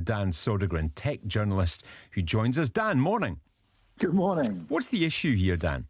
Dan Sodergren, tech journalist who joins us. Dan, morning. Good morning. What's the issue here, Dan?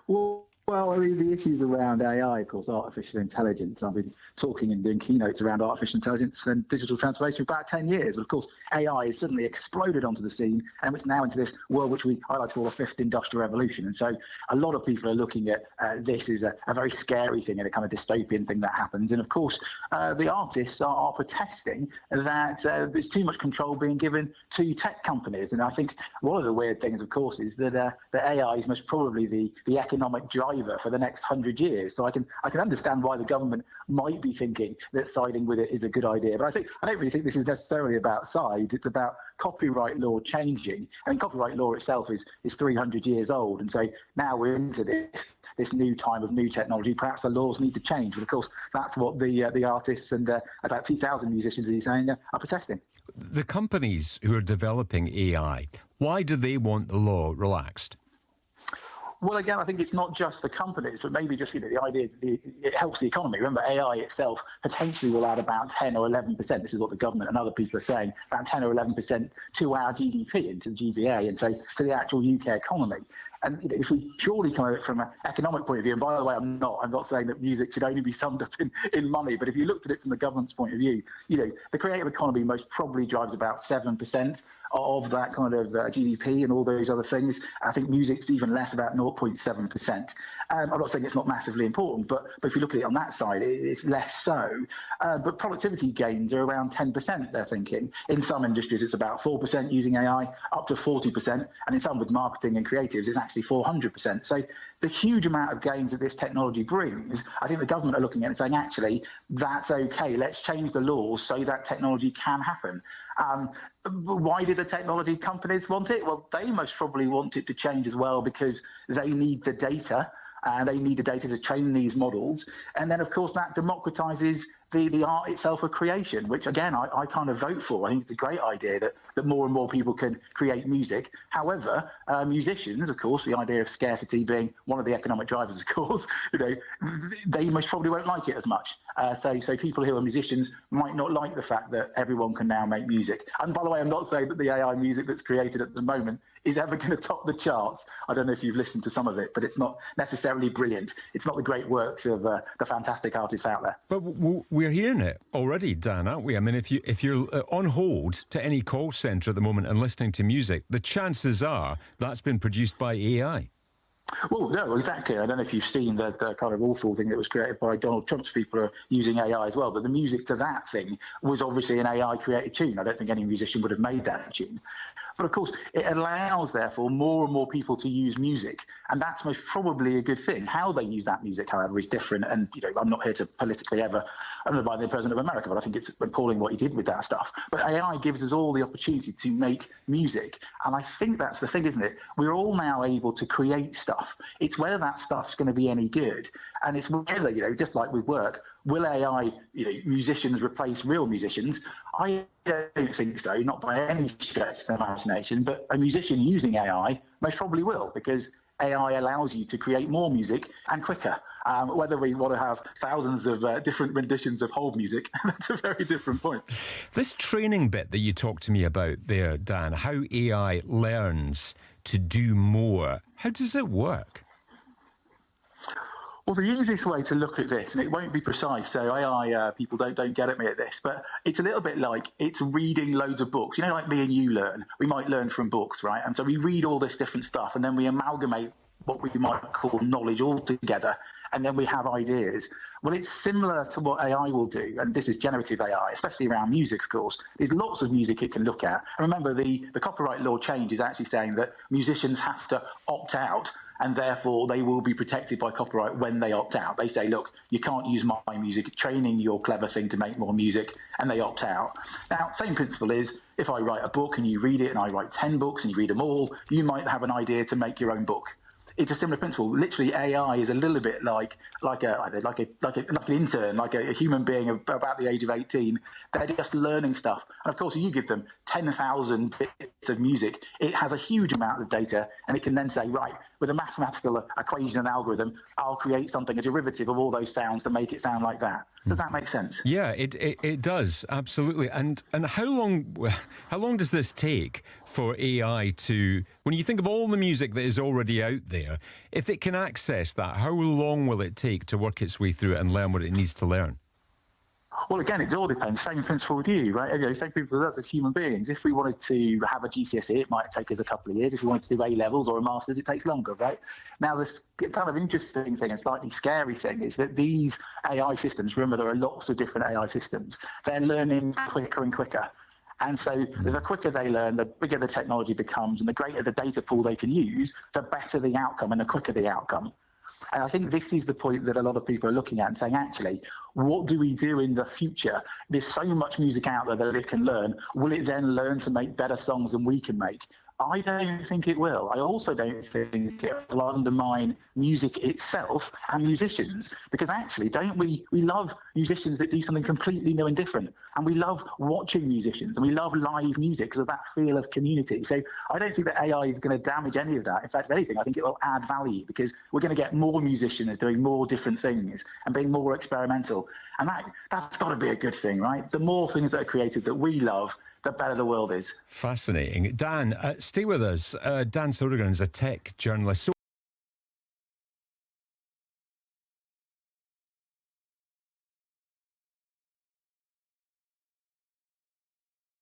Well, I mean, the issues around AI, of course, artificial intelligence. I've been talking and doing keynotes around artificial intelligence and digital transformation for about 10 years. But of course, AI has suddenly exploded onto the scene, and it's now into this world which I like to call a fifth industrial revolution. And so a lot of people are looking at this as a very scary thing and a kind of dystopian thing that happens. And of course, the artists are protesting that there's too much control being given to tech companies. And I think one of the weird things, of course, is that AI is most probably the economic driver for the next 100 years. So I can understand why the government might be thinking that siding with it is a good idea. But I don't really think this is necessarily about sides. It's about copyright law changing. I mean, copyright law itself is 300 years old. And so now we're into this new time of new technology. Perhaps the laws need to change. But of course, that's what the artists and about 2,000 musicians, as he's saying, are protesting. The companies who are developing AI, why do they want the law relaxed? Well, again, I think it's not just the companies, but maybe just the idea that it helps the economy. Remember, AI itself potentially will add about 10 or 11%. This is what the government and other people are saying, about 10 or 11% to our GDP, into the GBA, and so to the actual UK economy. And if we purely come at it from an economic point of view, and by the way, I'm not saying that music should only be summed up in money, but if you looked at it from the government's point of view, the creative economy most probably drives about 7% of that kind of GDP and all those other things. I think music's even less, about 0.7%. I'm not saying it's not massively important, but if you look at it on that side, it's less so. But productivity gains are around 10%, they're thinking. In some industries, it's about 4% using AI, up to 40%. And in some with marketing and creatives, it's actually 400%. So the huge amount of gains that this technology brings, I think the government are looking at it and saying, actually, that's okay. Let's change the laws so that technology can happen. Why do the technology companies want it? Well, they most probably want it to change as well because they need the data. And they need the data to train these models. And then, of course, that democratizes the art itself of creation, which, again, I kind of vote for. I think it's a great idea that more and more people can create music. However, musicians, of course, the idea of scarcity being one of the economic drivers, of course, they most probably won't like it as much. So people who are musicians might not like the fact that everyone can now make music. And by the way, I'm not saying that the AI music that's created at the moment is ever going to top the charts. I don't know if you've listened to some of it, but it's not necessarily brilliant. It's not the great works of the fantastic artists out there. But we're hearing it already, Dan, aren't we? I mean, if you're on hold to any call centre at the moment and listening to music, the chances are that's been produced by AI. Well, no, exactly. I don't know if you've seen the kind of awful thing that was created by Donald Trump's people are using AI as well, but the music to that thing was obviously an AI-created tune. I don't think any musician would have made that tune. But of course, it allows, therefore, more and more people to use music, and that's most probably a good thing. How they use that music, however, is different. And I'm not here to politically ever undermine the President of America, but I think it's appalling what he did with that stuff. But AI gives us all the opportunity to make music, and I think that's the thing, isn't it? We're all now able to create stuff. It's whether that stuff's going to be any good, and it's whether, just like with work, will AI, musicians replace real musicians? I don't think so, not by any stretch of the imagination, but a musician using AI most probably will, because AI allows you to create more music and quicker. Whether we want to have thousands of different renditions of hold music, that's a very different point. This training bit that you talked to me about there, Dan, how AI learns to do more, how does it work? Well, the easiest way to look at this, and it won't be precise, so AI people don't get at me at this, but it's a little bit like it's reading loads of books. Like me and you learn. We might learn from books, right? And so we read all this different stuff, and then we amalgamate what we might call knowledge all together, and then we have ideas. Well, it's similar to what AI will do, and this is generative AI, especially around music, of course. There's lots of music it can look at. And remember, the copyright law change is actually saying that musicians have to opt out, and therefore they will be protected by copyright when they opt out. They say, look, you can't use my music, training your clever thing to make more music, and they opt out. Now, same principle is, if I write a book and you read it, and I write 10 books and you read them all, you might have an idea to make your own book. It's a similar principle. Literally, AI is a little bit like an intern, like a human being about the age of 18. They're just learning stuff. And of course, if you give them 10,000 bits of music, it has a huge amount of data, and it can then say, right, with a mathematical equation and algorithm, I'll create something, a derivative of all those sounds to make it sound like that. Does that make sense? Yeah, it does, absolutely. And how long does this take for AI to, when you think of all the music that is already out there, if it can access that, how long will it take to work its way through it and learn what it needs to learn? Well, again, it all depends. Same principle with you, right? Same principle with us as human beings. If we wanted to have a GCSE, it might take us a couple of years. If we wanted to do A-levels or a master's, it takes longer, right? Now, this kind of interesting thing and slightly scary thing is that these AI systems, remember, there are lots of different AI systems, they're learning quicker and quicker. And so the quicker they learn, the bigger the technology becomes, and the greater the data pool they can use, the better the outcome and the quicker the outcome. And I think this is the point that a lot of people are looking at and saying, actually, what do we do in the future? There's so much music out there that it can learn. Will it then learn to make better songs than we can make? I don't think it will. I also don't think it will undermine music itself and musicians, because actually, don't we love musicians that do something completely new and different, and we love watching musicians, and we love live music because of that feel of community. So I don't think that AI is going to damage any of that. In fact, if anything, I think it will add value, because we're going to get more musicians doing more different things and being more experimental, and that's got to be a good thing, right? The more things that are created that we love, the better the world is. Fascinating. Dan, stay with us. Dan Sodergren is a tech journalist.